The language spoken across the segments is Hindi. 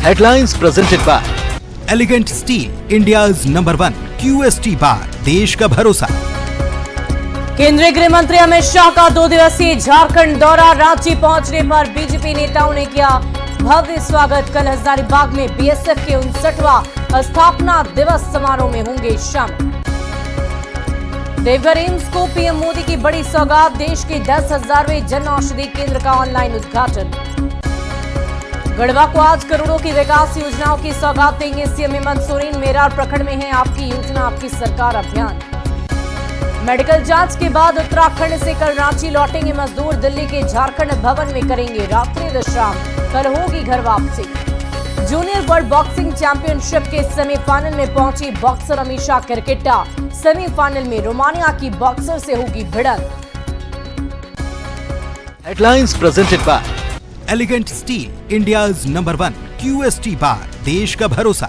Headlines presented by Elegant Steel, India's #1 QST बार, देश का भरोसा। केंद्रीय गृह मंत्री अमित शाह का 2 दिवसीय झारखंड दौरा, रांची पहुंचने पर बीजेपी नेताओं ने किया भव्य स्वागत। कल हजारीबाग में बीएसएफ के 59वां स्थापना दिवस समारोह में होंगे शामिल। देवघर एम्स को पीएम मोदी की बड़ी सौगात, देश के 10,000वें जन औषधि केंद्र का ऑनलाइन उद्घाटन। गढ़वा को आज करोड़ों की विकास योजनाओं की सौगात देंगे सीएम हेमंत सोरेन। मेरार प्रखंड में है आपकी योजना आपकी सरकार अभियान। मेडिकल जांच के बाद उत्तराखंड से कल रांची लौटेंगे मजदूर, दिल्ली के झारखंड भवन में करेंगे रात्रि विश्राम, कल होगी घर वापसी। जूनियर वर्ल्ड बॉक्सिंग चैंपियनशिप के सेमीफाइनल में पहुंची बॉक्सर अमीषा किरकिट्टा, सेमीफाइनल में रोमानिया की बॉक्सर से होगी भिड़ंत। Headlines presented by Elegant Steel, India's #1 QST बार, देश का भरोसा।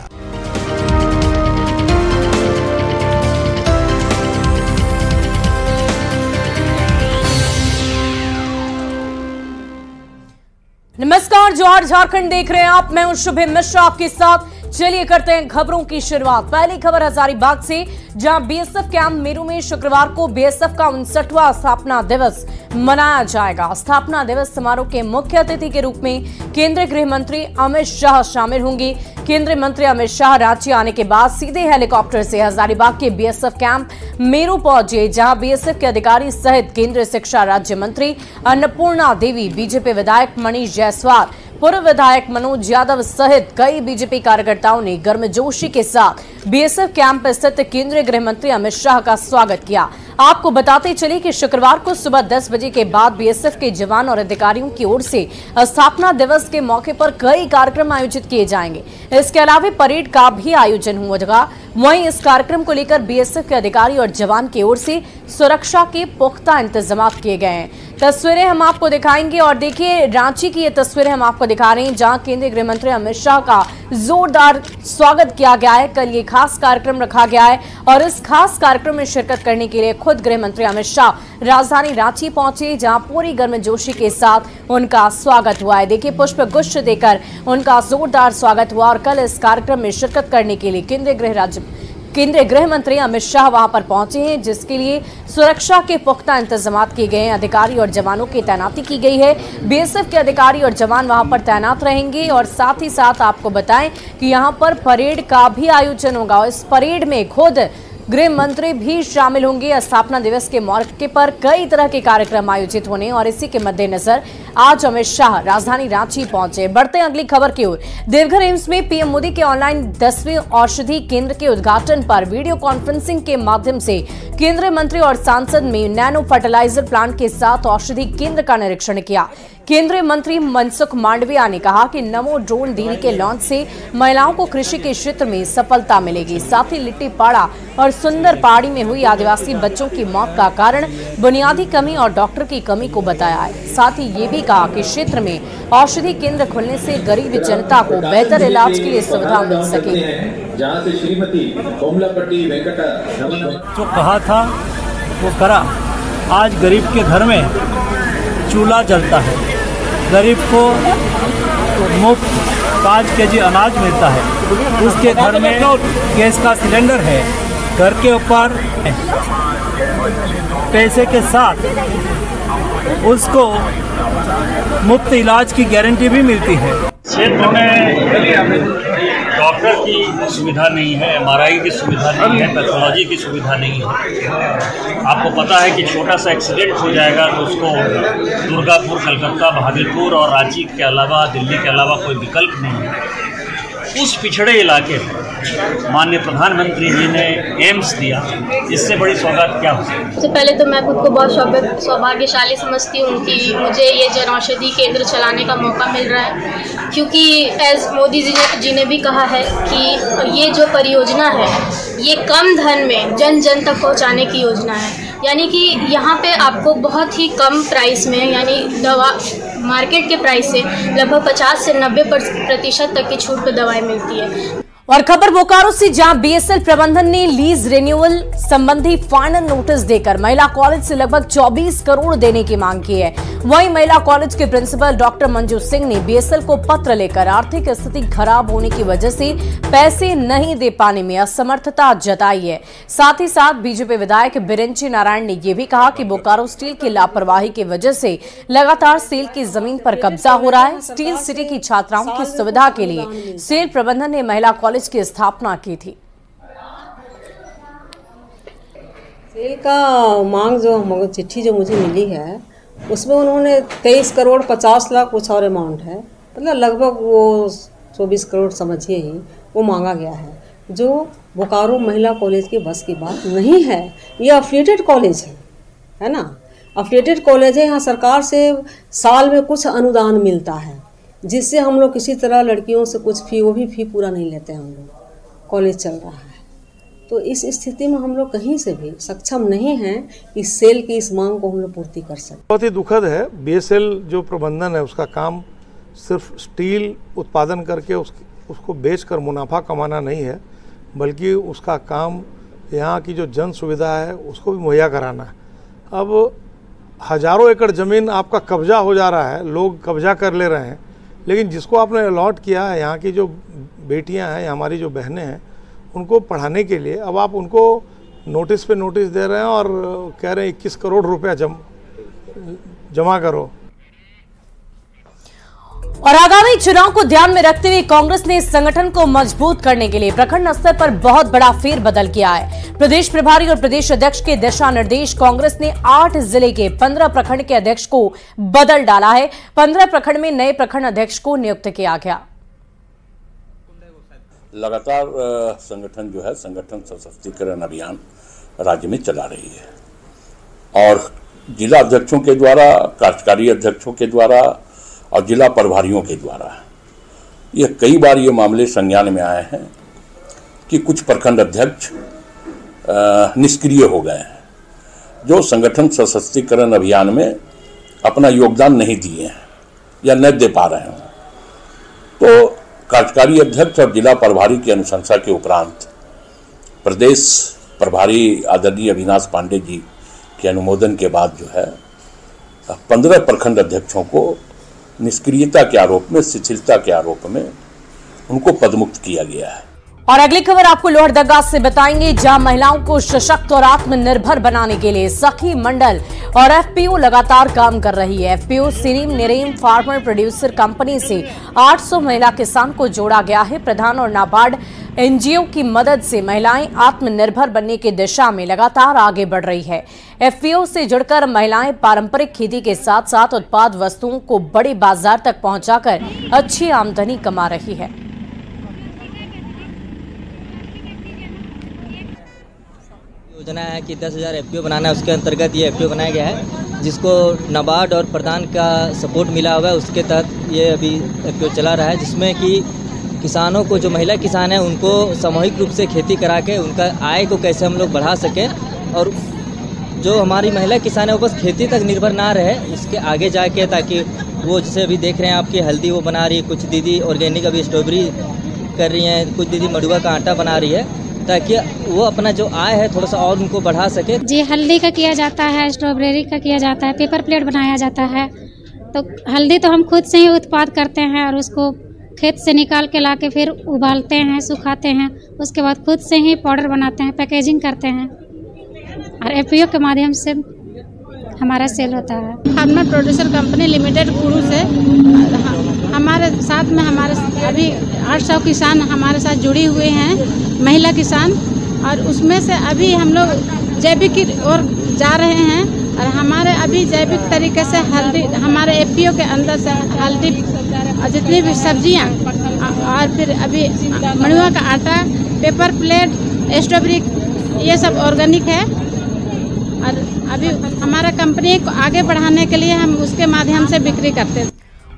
नमस्कार, जौहर झारखंड देख रहे हैं आप। मैं हूं शुभम मिश्रा आपके साथ। चलिए करते हैं खबरों की शुरुआत। पहली खबर हजारीबाग से, जहां बीएसएफ कैंप मेरू में शुक्रवार को बीएसएफ का 59वां स्थापना दिवस मनाया जाएगा। स्थापना दिवस समारोह के मुख्य अतिथि के रूप में केंद्रीय गृह मंत्री अमित शाह शामिल होंगे। केंद्रीय मंत्री अमित शाह रांची आने के बाद सीधे हेलीकॉप्टर से हजारीबाग के बीएसएफ कैंप मेरू पहुंचे, जहां बीएसएफ के अधिकारी सहित केंद्रीय शिक्षा राज्य मंत्री अन्नपूर्णा देवी, बीजेपी विधायक मनीष जायसवाल, पूर्व विधायक मनोज यादव सहित कई बीजेपी कार्यकर्ताओं ने गर्मजोशी के साथ बीएसएफ कैंप स्थित केंद्रीय गृह मंत्री अमित शाह का स्वागत किया। आपको बताते चले कि शुक्रवार को सुबह 10 बजे के बाद बीएसएफ के जवान और अधिकारियों की ओर से स्थापना दिवस के मौके पर कई कार्यक्रम आयोजित किए जाएंगे। इसके अलावा परेड का भी आयोजन होगा। वहीं इस कार्यक्रम को लेकर बीएसएफ के अधिकारी और जवान की ओर से सुरक्षा के पुख्ता इंतजाम किए गए हैं। तस्वीरें हम आपको दिखाएंगे और देखिए रांची की ये तस्वीरें हम आपको दिखा रहे हैं, जहां केंद्रीय गृह मंत्री अमित शाह का जोरदार स्वागत किया गया है। कल ये खास कार्यक्रम रखा गया है और इस खास कार्यक्रम में शिरकत करने के लिए खुद गृह मंत्री अमित शाह राजधानी रांची पहुंचे, जहां पूरी गर्मजोशी के साथ उनका स्वागत हुआ है। देखिए पुष्प गुच्छ देकर उनका जोरदार स्वागत हुआ और कल इस कार्यक्रम में शिरकत करने के लिए केंद्रीय गृह मंत्री अमित शाह वहां पर पहुंचे हैं, जिसके लिए सुरक्षा के पुख्ता इंतजाम किए गए हैं। अधिकारी और जवानों की तैनाती की गई है। बीएसएफ के अधिकारी और जवान वहां पर तैनात रहेंगे और साथ ही साथ आपको बताएं कि यहां पर परेड का भी आयोजन होगा। इस परेड में खुद गृह मंत्री भी शामिल होंगे। स्थापना दिवस के मौके पर कई तरह के कार्यक्रम आयोजित होने और इसी के मद्देनजर आज अमित शाह राजधानी रांची पहुंचे। बढ़ते हैं अगली खबर की ओर। देवघर एम्स में पीएम मोदी के ऑनलाइन 10वें औषधि केंद्र के उद्घाटन पर वीडियो कॉन्फ्रेंसिंग के माध्यम से केंद्रीय मंत्री और सांसद में नैनो फर्टिलाइजर प्लांट के साथ औषधि केंद्र का निरीक्षण किया। केंद्रीय मंत्री मनसुख मांडविया ने कहा कि नमो ड्रोन दीदी के लॉन्च से महिलाओं को कृषि के क्षेत्र में सफलता मिलेगी। साथ ही लिट्टीपाड़ा और सुंदर पहाड़ी में हुई आदिवासी बच्चों की मौत का कारण बुनियादी कमी और डॉक्टर की कमी को बताया है। साथ ही ये भी कहा कि क्षेत्र में औषधि केंद्र खुलने से गरीब जनता को बेहतर इलाज के लिए सुविधा मिल सकेगी। जो कहा था वो करा। आज गरीब के घर में चूल्हा जलता है, गरीब को मुफ्त 5 केजी अनाज मिलता है, उसके घर में गैस का सिलेंडर है, घर के ऊपर पैसे के साथ उसको मुफ्त इलाज की गारंटी भी मिलती है। क्षेत्र में डॉक्टर की सुविधा नहीं है, एमआरआई की सुविधा नहीं है, पैथोलॉजी की सुविधा नहीं है। आपको पता है कि छोटा सा एक्सीडेंट हो जाएगा तो उसको दुर्गापुर, कलकत्ता, भागलपुर और रांची के अलावा दिल्ली के अलावा कोई विकल्प नहीं है। उस पिछड़े इलाके में माननीय प्रधानमंत्री जी ने एम्स दिया, इससे बड़ी सौगात क्या हो सकती है। सबसे पहले तो मैं खुद को बहुत सौभाग्यशाली समझती हूँ कि मुझे ये जन औषधि केंद्र चलाने का मौका मिल रहा है, क्योंकि एज मोदी जी ने भी कहा है कि ये जो परियोजना है ये कम धन में जन जन तक पहुँचाने की योजना है। यानी कि यहाँ पे आपको बहुत ही कम प्राइस में, यानी दवा मार्केट के प्राइस से लगभग 50 से 90% तक की छूट पे दवाएं मिलती है। और खबर बोकारो से, जहां बीएसएल प्रबंधन ने लीज रिन्यूअल संबंधी फाइनल नोटिस देकर महिला कॉलेज से लगभग 24 करोड़ देने की मांग की है। वहीं महिला कॉलेज के प्रिंसिपल डॉक्टर मंजू सिंह ने बीएसएल को पत्र लेकर आर्थिक स्थिति खराब होने की वजह से पैसे नहीं दे पाने में असमर्थता जताई है। साथ ही साथ बीजेपी विधायक बिरेंची नारायण ने यह भी कहा कि बोकारो स्टील की लापरवाही की वजह से लगातार सेल की जमीन पर कब्जा हो रहा है। स्टील सिटी की छात्राओं की सुविधा के लिए सेल प्रबंधन ने महिला कॉलेज की स्थापना की थी। सेल का मांग जो चिट्ठी जो मुझे मिली है उसमें उन्होंने 23 करोड़ 50 लाख कुछ और अमाउंट है, मतलब लगभग वो 24 करोड़ समझिए ही वो मांगा गया है, जो बोकारो महिला कॉलेज के बस की बात नहीं है। ये अफिलिएटेड कॉलेज है ना, अफिलिएटेड कॉलेज है। यहाँ सरकार से साल में कुछ अनुदान मिलता है जिससे हम लोग किसी तरह लड़कियों से कुछ फी, वो भी फी पूरा नहीं लेते हैं, हम लोग कॉलेज चल रहा है। तो इस स्थिति में हम लोग कहीं से भी सक्षम नहीं हैं कि सेल की इस मांग को हम लोग पूर्ति कर सकें। बहुत ही दुखद है। बीएसएल जो प्रबंधन है उसका काम सिर्फ स्टील उत्पादन करके उसको बेचकर मुनाफा कमाना नहीं है, बल्कि उसका काम यहाँ की जो जन सुविधा है उसको भी मुहैया कराना है। अब हजारों एकड़ ज़मीन आपका कब्जा हो जा रहा है, लोग कब्जा कर ले रहे हैं, लेकिन जिसको आपने अलॉट किया है, यहाँ की जो बेटियाँ हैं, हमारी जो बहनें हैं, उनको पढ़ाने के लिए अब आप उनको नोटिस पे नोटिस दे रहे हैं और कह रहे हैं 21 करोड़ रुपया जमा करो। और आगामी चुनाव को ध्यान में रखते हुए कांग्रेस ने इस संगठन को मजबूत करने के लिए प्रखंड स्तर पर बहुत बड़ा फेरबदल किया है। प्रदेश प्रभारी और प्रदेश अध्यक्ष के दिशा निर्देश कांग्रेस ने 8 जिले के 15 प्रखंड के अध्यक्ष को बदल डाला है। 15 प्रखंड में नए प्रखंड अध्यक्ष को नियुक्त किया गया। लगातार संगठन जो है, संगठन सशक्तिकरण अभियान राज्य में चला रही है और जिला अध्यक्षों के द्वारा, कार्यकारी अध्यक्षों के द्वारा और जिला प्रभारियों के द्वारा ये कई बार ये मामले संज्ञान में आए हैं कि कुछ प्रखंड अध्यक्ष निष्क्रिय हो गए हैं, जो संगठन सशक्तिकरण अभियान में अपना योगदान नहीं दिए हैं या न दे पा रहे हैं। तो कार्यकारी अध्यक्ष और जिला प्रभारी की अनुशंसा के उपरांत प्रदेश प्रभारी आदरणीय अविनाश पांडे जी के अनुमोदन के बाद जो है 15 प्रखंड अध्यक्षों को निष्क्रियता के आरोप में, शिथिलता के आरोप में उनको पदमुक्त किया गया है। और अगली खबर आपको लोहरदगा से बताएंगे, जहां महिलाओं को सशक्त और आत्मनिर्भर बनाने के लिए सखी मंडल और एफपीओ लगातार काम कर रही है। एफपीओ सिरीम निरेम फार्मर प्रोड्यूसर कंपनी से 800 महिला किसान को जोड़ा गया है। प्रधान और नाबार्ड एनजीओ की मदद से महिलाएं आत्मनिर्भर बनने की दिशा में लगातार आगे बढ़ रही है। एफपीओ से जुड़कर महिलाएं पारंपरिक खेती के साथ साथ उत्पाद वस्तुओं को बड़े बाजार तक पहुंचाकर अच्छी आमदनी कमा रही है। योजना है कि 10,000 एफपीओ बनाना है, उसके अंतर्गत ये एफपीओ बनाया गया है, जिसको नाबार्ड और प्रधान का सपोर्ट मिला हुआ है। उसके तहत ये अभी एफपीओ चला रहा है, जिसमें कि किसानों को, जो महिला किसान हैं, उनको सामूहिक रूप से खेती करा के उनका आय को कैसे हम लोग बढ़ा सकें, और जो हमारी महिला किसान है वो बस खेती तक निर्भर ना रहे, इसके आगे जाके, ताकि वो जैसे अभी देख रहे हैं आपकी हल्दी वो बना रही है, कुछ दीदी ऑर्गेनिक अभी स्ट्रॉबेरी कर रही हैं, कुछ दीदी मड़ुआ का आटा बना रही है, ताकि वो अपना जो आय है थोड़ा सा और उनको बढ़ा सके। जी, हल्दी का किया जाता है, स्ट्रॉबेरी का किया जाता है, पेपर प्लेट बनाया जाता है। तो हल्दी तो हम खुद से ही उत्पाद करते हैं और उसको खेत से निकाल के लाके फिर उबालते हैं, सुखाते हैं, उसके बाद खुद से ही पाउडर बनाते हैं, पैकेजिंग करते हैं और एफपीओ के माध्यम से हमारा सेल होता है। फार्मर प्रोड्यूसर कंपनी लिमिटेड कुड़ू से हमारे साथ में हमारे अभी 800 किसान हमारे साथ जुड़ी हुए हैं, महिला किसान, और उसमें से अभी हम लोग जैविक की ओर जा रहे हैं और हमारे अभी जैविक तरीके से हल्दी, हमारे एफपीओ के अंदर से हल्दी और जितनी भी सब्जियां और फिर अभी मड़ुआ का आटा, पेपर प्लेट, स्ट्रॉबेरी, ये सब ऑर्गेनिक है। और अभी हमारा कंपनी को आगे बढ़ाने के लिए हम उसके माध्यम से बिक्री करते हैं।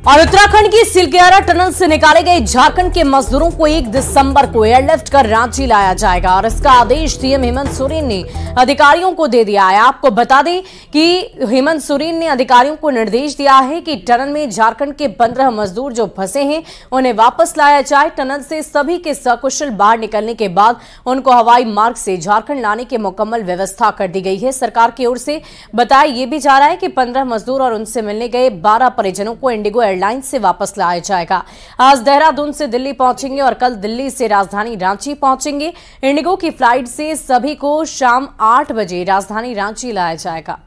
और उत्तराखंड की सिलगेरा टनल से निकाले गए झारखंड के मजदूरों को 1 दिसंबर को एयरलिफ्ट कर रांची लाया जाएगा और इसका आदेश सीएम हेमंत सोरेन ने अधिकारियों को दे दिया है। आपको बता दें कि हेमंत सोरेन ने अधिकारियों को निर्देश दिया है कि टनल में झारखंड के 15 मजदूर जो फंसे हैं उन्हें वापस लाया जाए। टनल से सभी के सकुशल बाहर निकलने के बाद उनको हवाई मार्ग से झारखंड लाने की मुकम्मल व्यवस्था कर दी गई है। सरकार की ओर से बताया यह भी जा रहा है कि 15 मजदूर और उनसे मिलने गए 12 परिजनों को इंडिगो एयरलाइन से वापस लाया जाएगा। आज देहरादून से दिल्ली पहुंचेंगे और कल दिल्ली से राजधानी रांची पहुंचेंगे। इंडिगो की फ्लाइट से सभी को शाम 8 बजे राजधानी रांची लाया जाएगा।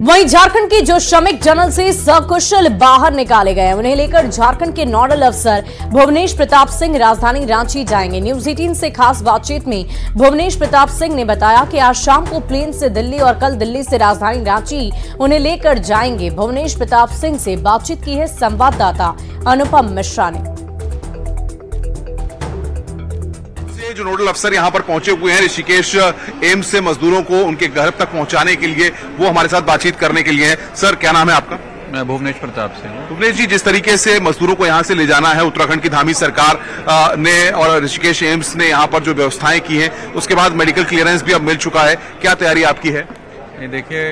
वहीं झारखंड की जो श्रमिक टनल से सकुशल बाहर निकाले गए उन्हें लेकर झारखंड के नोडल अफसर भुवनेश प्रताप सिंह राजधानी रांची जाएंगे। न्यूज 18 से खास बातचीत में भुवनेश प्रताप सिंह ने बताया कि आज शाम को प्लेन से दिल्ली और कल दिल्ली से राजधानी रांची उन्हें लेकर जाएंगे। भुवनेश प्रताप सिंह से बातचीत की है संवाददाता अनुपम मिश्रा ने। जो नोडल अफसर यहां पर पहुंचे हुए हैं ऋषिकेश एम्स से मजदूरों को उनके घर तक पहुंचाने के लिए, वो हमारे साथ बातचीत करने के लिए हैं। सर, क्या नाम है आपका? मैं भुवनेश प्रताप सिंह। भुवनेश जी, जिस तरीके से मजदूरों को यहां से ले जाना है, उत्तराखंड की धामी सरकार ने और ऋषिकेश एम्स ने यहां पर जो व्यवस्थाएं की हैं, उसके बाद मेडिकल क्लियरेंस भी अब मिल चुका है, क्या तैयारी आपकी है? देखिए,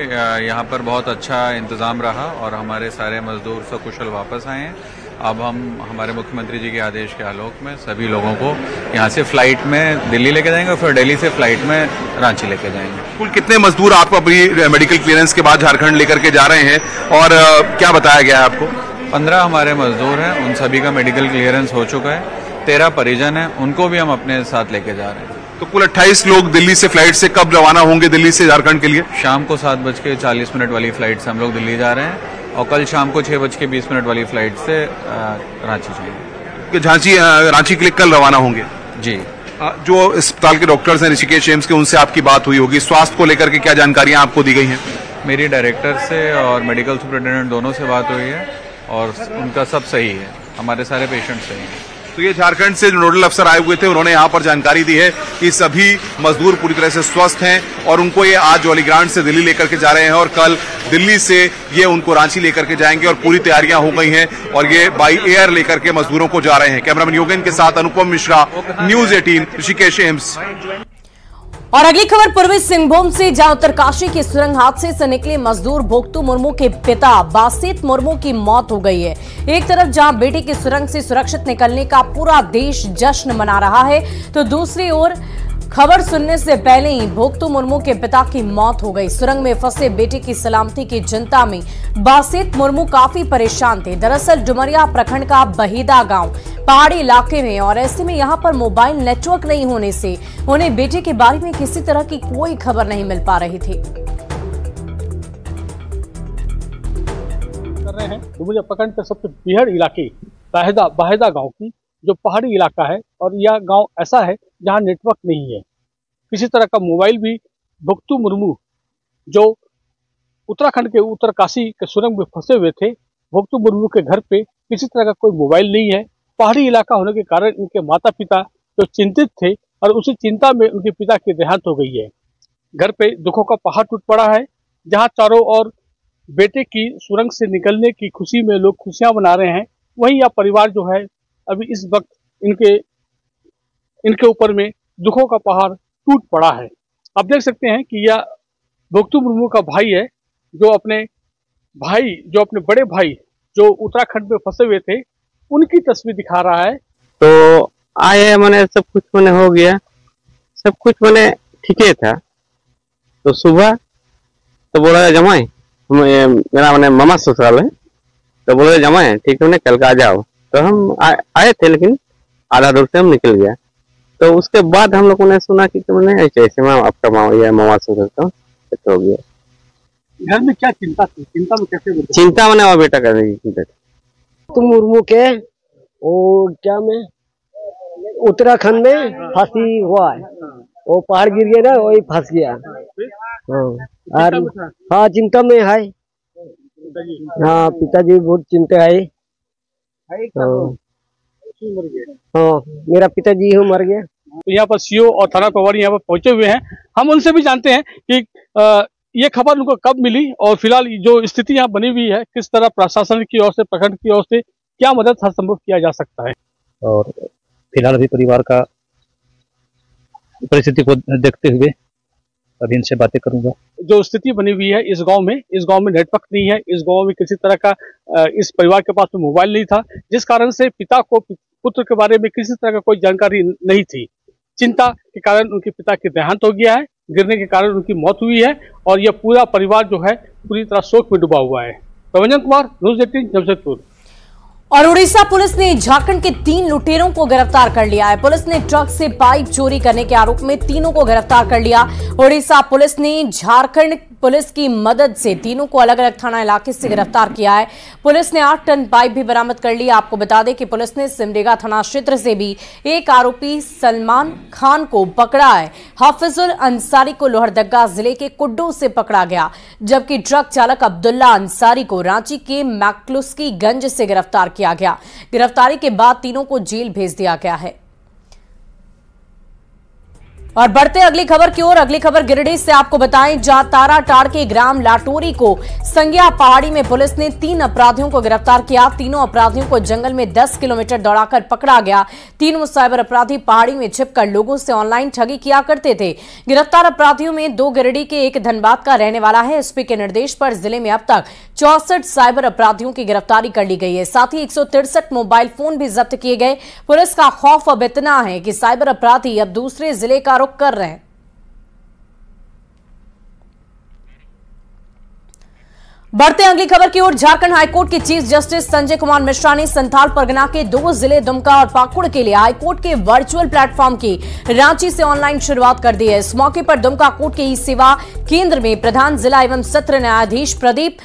यहाँ पर बहुत अच्छा इंतजाम रहा और हमारे सारे मजदूर सकुशल वापस आए हैं। अब हम हमारे मुख्यमंत्री जी के आदेश के आलोक में सभी लोगों को यहाँ से फ्लाइट में दिल्ली लेके जाएंगे और फिर दिल्ली से फ्लाइट में रांची लेके जाएंगे। कुल कितने मजदूर आप अपनी मेडिकल क्लियरेंस के बाद झारखंड लेकर के जा रहे हैं और क्या बताया गया है आपको? 15 हमारे मजदूर हैं, उन सभी का मेडिकल क्लियरेंस हो चुका है। 13 परिजन हैं, उनको भी हम अपने साथ लेके जा रहे हैं। तो कुल 28 लोग दिल्ली से फ्लाइट से कब रवाना होंगे दिल्ली से झारखंड के लिए? शाम को 7:40 वाली फ्लाइट से हम लोग दिल्ली जा रहे हैं और कल शाम को 6:20 वाली फ्लाइट से रांची जाएंगे। रांची के लिए कल रवाना होंगे जी। जो अस्पताल के डॉक्टर्स हैं ऋषिकेश एम्स के, उनसे आपकी बात हुई होगी, स्वास्थ्य को लेकर के क्या जानकारियां आपको दी गई हैं? मेरी डायरेक्टर से और मेडिकल सुपरिटेंडेंट दोनों से बात हुई है और उनका सब सही है, हमारे सारे पेशेंट सही हैं। तो ये झारखंड से जो नोडल अफसर आए हुए थे, उन्होंने यहाँ पर जानकारी दी है कि सभी मजदूर पूरी तरह से स्वस्थ हैं और उनको ये आज जौलीग्रांट से दिल्ली लेकर के जा रहे हैं और कल दिल्ली से ये उनको रांची लेकर के जाएंगे और पूरी तैयारियां हो गई हैं और ये बाई एयर लेकर के मजदूरों को जा रहे हैं। कैमरामैन योगेन के साथ अनुपम मिश्रा, न्यूज 18, ऋषिकेश एम्स। और अगली खबर पूर्वी सिंहभूम से, जहां उत्तरकाशी के सुरंग हादसे से निकले मजदूर भोक्तू मुर्मू के पिता बासित मुर्मू की मौत हो गई है। एक तरफ जहां बेटे की सुरंग से सुरक्षित निकलने का पूरा देश जश्न मना रहा है, तो दूसरी ओर खबर सुनने से पहले ही भोक्तू मुर्मू के पिता की मौत हो गई। सुरंग में फंसे बेटे की सलामती की चिंता में बासित मुर्मू काफी परेशान थे। दरअसल डुमरिया प्रखंड का बहीदा गांव पहाड़ी इलाके में और ऐसे में यहां पर मोबाइल नेटवर्क नहीं होने से उन्हें बेटे के बारे में किसी तरह की कोई खबर नहीं मिल पा रही थी। कर रहे हैं डुमरिया प्रखंड के सबसे बिहड़ इलाके बाहेदा गांव की जो पहाड़ी इलाका है और यह गांव ऐसा है जहां नेटवर्क नहीं है, किसी तरह का मोबाइल भी। भोक्तू मुर्मू जो उत्तराखंड के उत्तरकाशी के सुरंग में फंसे हुए थे, भोक्तू मुर्मू के घर पे किसी तरह का कोई मोबाइल नहीं है। पहाड़ी इलाका होने के कारण इनके माता पिता जो चिंतित थे और उसी चिंता में उनके पिता की देहांत हो गई है। घर पे दुखों का पहाड़ टूट पड़ा है, जहां चारों ओर बेटे की सुरंग से निकलने की खुशी में लोग खुशियां मना रहे हैं, वहीं यह परिवार जो है अभी इस वक्त इनके ऊपर में दुखों का पहाड़ टूट पड़ा है। आप देख सकते हैं कि यह भोक्तू मुर्मू का भाई है, जो अपने बड़े भाई जो उत्तराखंड में फंसे हुए थे, उनकी तस्वीर दिखा रहा है। तो आए मैंने सब कुछ मैंने हो गया, सब कुछ मैंने ठीक ही था। तो सुबह तो बोला जमाए, मेरा मैंने मामा ससुराल है, तो बोले जमाए ठीक है कल का आ जाओ। तो हम आए थे, लेकिन आधा दूर से हम निकल गया। तो उसके बाद हम लोगों ने सुना कि मैंने ऐसे में आपका मामा ससुराल का हो गया। घर में क्या चिंता थी? चिंता में कैसे? चिंता मैंने और बेटा कर रही चिंता तुम मुर्मू के और क्या में उत्तराखंड में फांसी हुआ है, वो पहाड़ गिर गया ना, वही फंस गया। और हाँ चिंता में है, हाँ पिताजी बहुत चिंता है। हाँ मेरा पिताजी ही मर गया। तो यहाँ पर सीओ और थाना प्रभारी यहाँ पर पहुंचे हुए हैं। हम उनसे भी जानते हैं कि ये खबर उनको कब मिली और फिलहाल जो स्थिति यहाँ बनी हुई है, किस तरह प्रशासन की ओर से, प्रखंड की ओर से क्या मदद हर संभव किया जा सकता है? और फिलहाल अभी परिवार का परिस्थिति को देखते हुए अभी इनसे बातें करूंगा। जो स्थिति बनी हुई है इस गांव में नेटवर्क नहीं है, इस गांव में किसी तरह का इस परिवार के पास में मोबाइल नहीं था, जिस कारण से पिता को पुत्र के बारे में किसी तरह का कोई जानकारी नहीं थी। चिंता के कारण उनके पिता की देहांत हो गया है, गिरने के कारण उनकी मौत हुई है और यह पूरा परिवार जो है पूरी तरह शोक में डूबा हुआ है। प्रभंजन कुमार, न्यूज़ 18, जमशेदपुर। और उड़ीसा पुलिस ने झारखंड के 3 लुटेरों को गिरफ्तार कर लिया है। पुलिस ने ट्रक से पाइप चोरी करने के आरोप में तीनों को गिरफ्तार कर लिया। उड़ीसा पुलिस ने झारखंड पुलिस की मदद से तीनों को अलग अलग थाना इलाके से गिरफ्तार किया है। पुलिस ने 8 टन पाइप भी बरामद कर लिया। आपको बता दें कि पुलिस ने सिमडेगा थाना क्षेत्र से भी एक आरोपी सलमान खान को पकड़ा है। हाफिजुल अंसारी को लोहरदगा जिले के कुड्डू से पकड़ा गया, जबकि ट्रक चालक अब्दुल्ला अंसारी को रांची के मैक्लुस्कीगंज से गिरफ्तार किया गया। गिरफ्तारी के बाद तीनों को जेल भेज दिया गया है। और बढ़ते अगली खबर की ओर। अगली खबर गिरिडीह से आपको बताएं, जहां ताराटाड़ के ग्राम लाटोरी को संज्ञा पहाड़ी में पुलिस ने 3 अपराधियों को गिरफ्तार किया। तीनों अपराधियों को जंगल में 10 किलोमीटर दौड़ाकर पकड़ा गया। तीनों साइबर अपराधी पहाड़ी में छिपकर लोगों से ऑनलाइन ठगी किया करते थे। गिरफ्तार अपराधियों में 2 गिरिडीह के, 1 धनबाद का रहने वाला है। एसपी के निर्देश पर जिले में अब तक 64 साइबर अपराधियों की गिरफ्तारी कर ली गई है। साथ ही 163 मोबाइल फोन भी जब्त किए गए। पुलिस का खौफ अब इतना है कि साइबर अपराधी अब दूसरे जिले का रुख कर रहे हैं। बढ़ते अगली खबर की ओर। झारखंड हाईकोर्ट के चीफ जस्टिस संजय कुमार मिश्रा ने संथाल परगना के 2 जिले दुमका और पाकुड़ के लिए हाईकोर्ट के वर्चुअल प्लेटफॉर्म की रांची से ऑनलाइन शुरुआत कर दी है। इस मौके पर दुमका कोर्ट के ई सेवा केंद्र में प्रधान जिला एवं सत्र न्यायाधीश प्रदीप,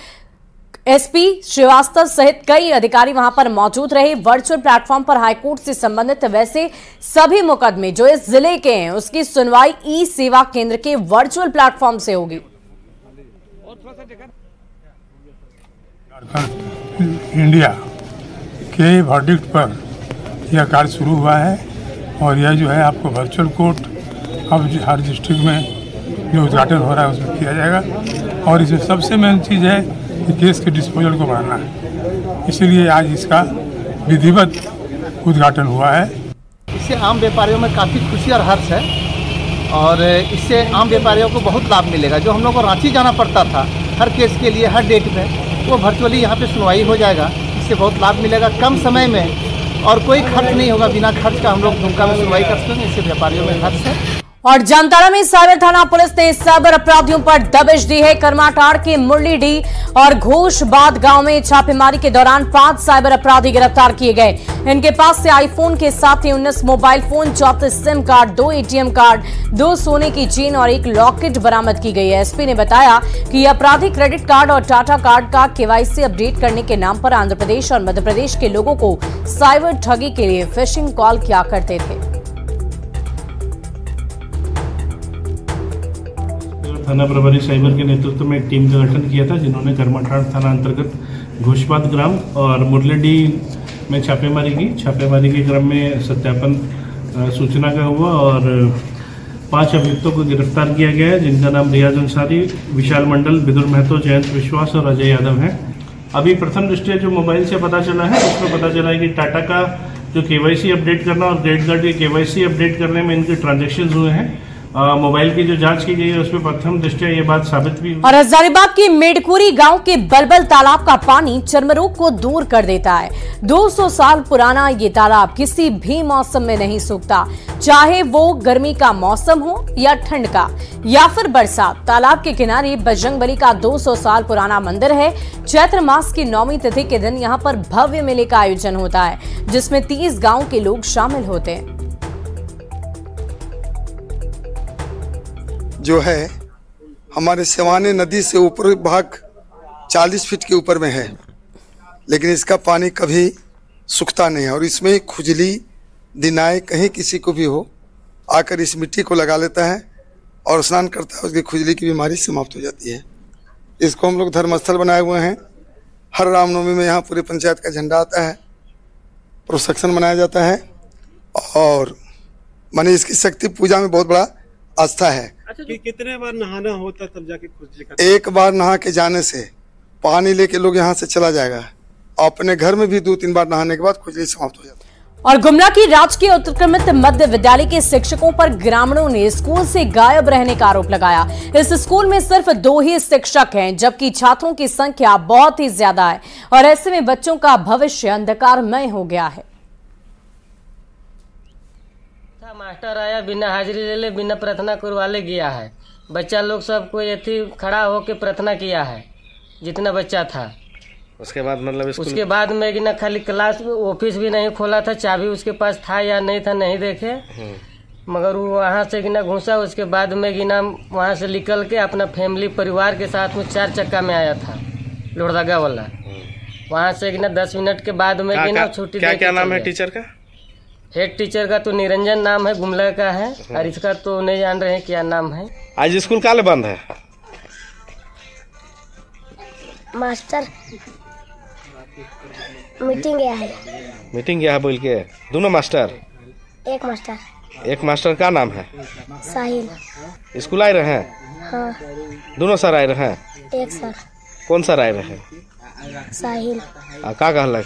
एसपी श्रीवास्तव सहित कई अधिकारी वहां पर मौजूद रहे। वर्चुअल प्लेटफॉर्म पर हाईकोर्ट से संबंधित वैसे सभी मुकदमे जो इस जिले के हैं उसकी सुनवाई ई सेवा केंद्र के वर्चुअल प्लेटफॉर्म से होगी। इंडिया के वर्डिक्ट पर यह कार्य शुरू हुआ है और यह जो है आपको वर्चुअल कोर्ट अब हर डिस्ट्रिक्ट में जो उद्घाटन हो रहा है उसमें किया जाएगा। और इसमें सबसे मेन चीज़ है कि केस के डिस्पोजल को बढ़ाना है, इसीलिए आज इसका विधिवत उद्घाटन हुआ है। इससे आम व्यापारियों में काफ़ी खुशी और हर्ष है और इससे आम व्यापारियों को बहुत लाभ मिलेगा। जो हम लोग को रांची जाना पड़ता था हर केस के लिए हर डेट में, वो वर्चुअली यहाँ पे सुनवाई हो जाएगा। इससे बहुत लाभ मिलेगा कम समय में और कोई खर्च नहीं होगा। बिना खर्च का हम लोग दुमका में सुनवाई कर सकेंगे। इससे व्यापारियों में हर्ष है। और जामताड़ा में साइबर थाना पुलिस ने साइबर अपराधियों पर दबिश दी है। करमाटाड़ के मुरलीडीह और घोषबाद गांव में छापेमारी के दौरान 5 साइबर अपराधी गिरफ्तार किए गए। इनके पास से आईफोन के साथ ही 19 mobile phone, 34 SIM card, 2 ATM card, 2 सोने की चेन और 1 लॉकेट बरामद की गई है। एसपी ने बताया कि ये अपराधी क्रेडिट कार्ड और टाटा कार्ड का केवाईसी अपडेट करने के नाम पर आंध्र प्रदेश और मध्य प्रदेश के लोगों को साइबर ठगी के लिए फिशिंग कॉल किया करते थे। थाना प्रभारी साइबर के नेतृत्व में एक टीम का गठन किया था, जिन्होंने करमाटाड़ थाना अंतर्गत घोषबाद ग्राम और मुरलीडीह में छापेमारी की। छापेमारी के क्रम में सत्यापन सूचना का हुआ और 5 अभियुक्तों को गिरफ्तार किया गया है, जिनका नाम रियाज अंसारी, विशाल मंडल, विदुर महतो, जयंत विश्वास और अजय यादव है। अभी प्रथम दृष्टया जो मोबाइल से पता चला है उसमें पता चला है कि टाटा का जो केवाईसी अपडेट करना और क्रेडिट कार्ड के केवाईसी अपडेट करने में इनके ट्रांजेक्शन हुए हैं। मोबाइल की जो जांच की गई है उसमें प्रथम दृष्टया ये बात साबित भी हुई। और हजारीबाग के मेडकुरी गांव के बलबल तालाब का पानी चर्मरोग को दूर कर देता है। 200 साल पुराना ये तालाब किसी भी मौसम में नहीं सूखता, चाहे वो गर्मी का मौसम हो या ठंड का या फिर बरसात। तालाब के किनारे बजरंगबली का 200 साल पुराना मंदिर है। चैत्र मास की 9वीं तिथि के दिन यहाँ पर भव्य मेले का आयोजन होता है, जिसमें 30 गाँव के लोग शामिल होते हैं। जो है हमारे सिवाने नदी से ऊपर भाग 40 फीट के ऊपर में है, लेकिन इसका पानी कभी सूखता नहीं है और इसमें खुजली दिनाए कहीं किसी को भी हो आकर इस मिट्टी को लगा लेता है और स्नान करता है, उसकी खुजली की बीमारी समाप्त हो जाती है। इसको हम लोग धर्मस्थल बनाए हुए हैं। हर रामनवमी में यहाँ पूरे पंचायत का झंडा आता है, प्रोसेक्शन मनाया जाता है और माने इसकी शक्ति पूजा में बहुत बड़ा आस्था है। कि कितने बार नहाना होता तब जाके खुजली का? एक बार नहा के जाने से पानी लेके लोग यहाँ से चला जाएगा, अपने घर में भी 2-3 बार नहाने के बाद खुजली समाप्त हो जाती है। और गुमला की राजकीय उत्क्रमित मध्य विद्यालय के शिक्षकों पर ग्रामीणों ने स्कूल से गायब रहने का आरोप लगाया। इस स्कूल में सिर्फ 2 ही शिक्षक हैं, जबकि छात्रों की संख्या बहुत ही ज्यादा है और ऐसे में बच्चों का भविष्य अंधकारमय हो गया है। मास्टर आया, बिना हाजिरी ले ले, बिना प्रार्थना करवा ले गया है। बच्चा लोग सब कोई ऐसी खड़ा होकर प्रार्थना किया है, जितना बच्चा था। उसके बाद मतलब उसके बाद में गिना खाली क्लास ऑफिस भी नहीं खोला था, चाबी उसके पास था या नहीं था नहीं देखे, मगर वो वहाँ से गिना घुसा। उसके बाद में गिना वहाँ से निकल के अपना फैमिली परिवार के साथ में 4 चक्का में आया था, लोहरदगा वाला। वहाँ से गिना 10 मिनट के बाद में गिना छुट्टी। क्या नाम है टीचर का? हेड टीचर का तो निरंजन नाम है, गुमला का है, और इसका तो नहीं जान रहे हैं क्या नाम है। आज स्कूल काले बंद है? मास्टर मीटिंग गया है। मीटिंग गया है बोल के? दोनों मास्टर? एक मास्टर। एक मास्टर का नाम है? साहिल। स्कूल आए रहे हैं? हाँ। दोनों सर आए रहे हैं? एक सर। कौन सर आए रहे? साहिल। का कहलक?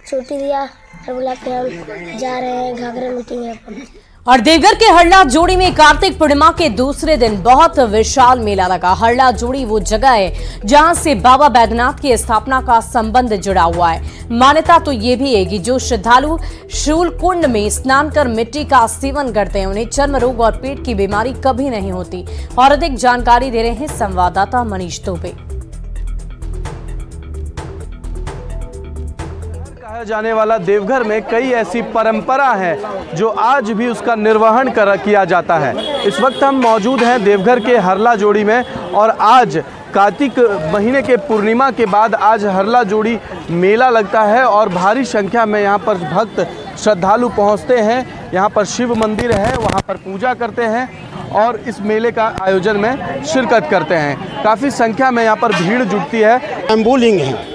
छुट्टी दिया और बोला कि हम जा रहे हैं घाघरा मीटिंग है। और देवघर के हरला जोड़ी में कार्तिक पूर्णिमा के दूसरे दिन बहुत विशाल मेला लगा। हरला जोड़ी वो जगह है जहां से बाबा बैद्यनाथ की स्थापना का संबंध जुड़ा हुआ है। मान्यता तो ये भी है कि जो श्रद्धालु शूल कुंड में स्नान कर मिट्टी का सेवन करते हैं उन्हें चर्म रोग और पेट की बीमारी कभी नहीं होती। और अधिक जानकारी दे रहे हैं संवाददाता मनीष दुबे। जाने वाला देवघर में कई ऐसी परंपरा है जो आज भी उसका निर्वहन किया जाता है। इस वक्त हम मौजूद हैं देवघर के हरला जोड़ी में और आज कार्तिक महीने के पूर्णिमा के बाद आज हरला जोड़ी मेला लगता है और भारी संख्या में यहाँ पर भक्त श्रद्धालु पहुँचते हैं। यहाँ पर शिव मंदिर है, वहाँ पर पूजा करते हैं और इस मेले का आयोजन में शिरकत करते हैं। काफ़ी संख्या में यहाँ पर भीड़ जुटती है। शंभू है,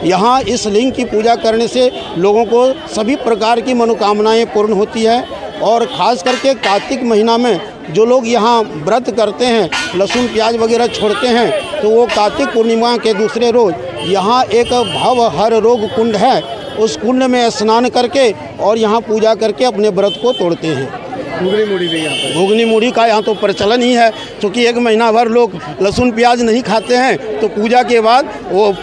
यहाँ इस लिंग की पूजा करने से लोगों को सभी प्रकार की मनोकामनाएं पूर्ण होती है। और ख़ास करके कार्तिक महीना में जो लोग यहाँ व्रत करते हैं, लहसुन प्याज वगैरह छोड़ते हैं, तो वो कार्तिक पूर्णिमा के दूसरे रोज़ यहाँ एक भव हर रोग कुंड है, उस कुंड में स्नान करके और यहाँ पूजा करके अपने व्रत को तोड़ते हैं। घुगनी मूढ़ी भी यहाँ पर? घुगनी मूढ़ी का यहाँ तो प्रचलन ही है, क्योंकि 1 महीना भर लोग लहसुन प्याज नहीं खाते हैं, तो पूजा के बाद वो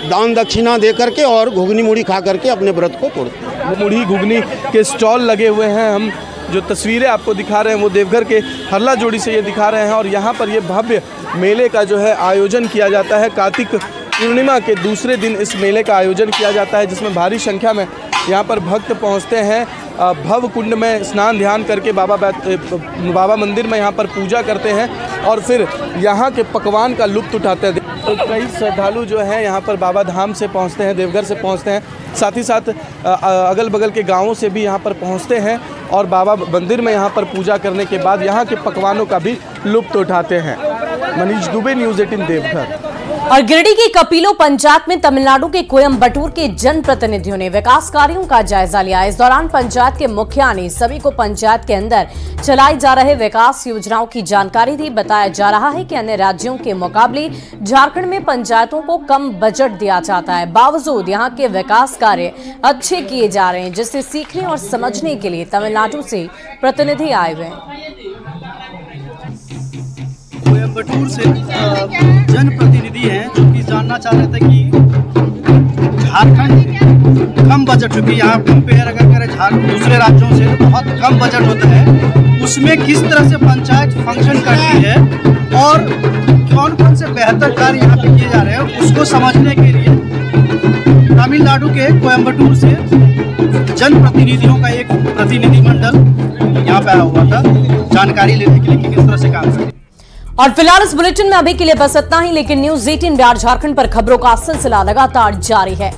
दान दक्षिणा दे करके और घुगनी मूढ़ी खा करके अपने व्रत को तोड़ते हैं। मूढ़ी घुगनी के स्टॉल लगे हुए हैं। हम जो तस्वीरें आपको दिखा रहे हैं वो देवघर के हरला जोड़ी से ये दिखा रहे हैं और यहाँ पर ये भव्य मेले का जो है आयोजन किया जाता है। कार्तिक पूर्णिमा के दूसरे दिन इस मेले का आयोजन किया जाता है, जिसमें भारी संख्या में यहाँ पर भक्त पहुँचते हैं। भव कुंड में स्नान ध्यान करके बाबा मंदिर में यहाँ पर पूजा करते हैं और फिर यहाँ के पकवान का लुत्फ उठाते हैं। तो कई श्रद्धालु जो हैं यहाँ पर बाबा धाम से पहुँचते हैं, देवघर से पहुँचते हैं, साथ ही साथ अगल बगल के गांवों से भी यहाँ पर पहुँचते हैं और बाबा मंदिर में यहाँ पर पूजा करने के बाद यहाँ के पकवानों का भी लुत्फ उठाते हैं। मनीष दुबे, न्यूज़ 18 देवघर। और गिरिडीह की कपिलो पंचायत में तमिलनाडु के कोयम्बटूर के जनप्रतिनिधियों ने विकास कार्यों का जायजा लिया। इस दौरान पंचायत के मुखिया ने सभी को पंचायत के अंदर चलाई जा रहे विकास योजनाओं की जानकारी दी। बताया जा रहा है कि अन्य राज्यों के मुकाबले झारखंड में पंचायतों को कम बजट दिया जाता है, बावजूद यहाँ के विकास कार्य अच्छे किए जा रहे हैं, जिससे सीखने और समझने के लिए तमिलनाडु से प्रतिनिधि आए हुए हैं। कोयम्बटूर से जनप्रतिनिधि हैं जो कि जानना चाह रहे थे कि झारखंड कम बजट, चूँकि यहाँ कंपेयर अगर करें दूसरे राज्यों से तो बहुत कम बजट होता है, उसमें किस तरह से पंचायत फंक्शन करती है और कौन कौन से बेहतर कार्य यहाँ पे किए जा रहे हैं, उसको समझने के लिए तमिलनाडु के कोयम्बटूर से जनप्रतिनिधियों का एक प्रतिनिधिमंडल यहाँ पे आया हुआ था जानकारी लेने के लिए कि किस तरह से काम करें। और फिलहाल इस बुलेटिन में अभी के लिए बस इतना ही, लेकिन न्यूज़ 18 बिहार झारखंड पर खबरों का सिलसिला लगातार जारी है।